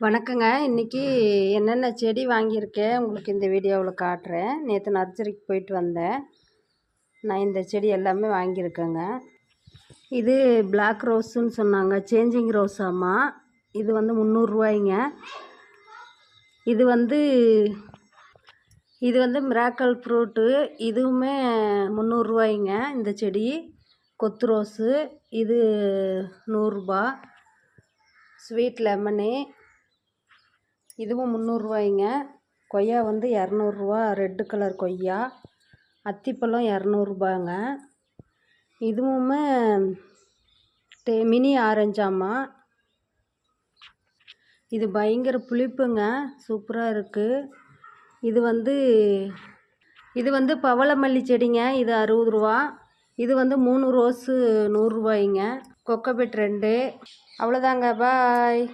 வணக்கங்க. இன்றைக்கி என்னென்ன செடி வாங்கியிருக்கேன் உங்களுக்கு இந்த வீடியோவில் காட்டுறேன். நேற்று நர்சரிக்கு போயிட்டு வந்தேன். நான் இந்த செடி எல்லாமே வாங்கியிருக்கேங்க. இது பிளாக் ரோஸுன்னு சொன்னாங்க, சேஞ்சிங் ரோஸாம்மா. இது வந்து 300 ரூபாய்ங்க. இது வந்து மிராக்கல் ஃப்ரூட்டு. இதுவுமே 300 ரூபாய்ங்க. இந்த செடி கொத்து ரோஸு இது 100 ரூபா. ஸ்வீட் லெமனு இதுவும் 300 ரூபாய்ங்க. கொய்யா வந்து 200 ரூபா, ரெட்டு கலர் கொய்யா. அத்திப்பழம் 200 ரூபாங்க. இதுவுமே மினி ஆரஞ்சாம்மா. இது பயங்கர புளிப்புங்க, சூப்பராக இருக்குது. இது வந்து பவளமல்லி செடிங்க. இது 60 ரூபா. இது வந்து 3 ரோஸு 100 ரூபாய்ங்க. கொக்கோபீட் 2. அவ்வளோதாங்க, பாய்.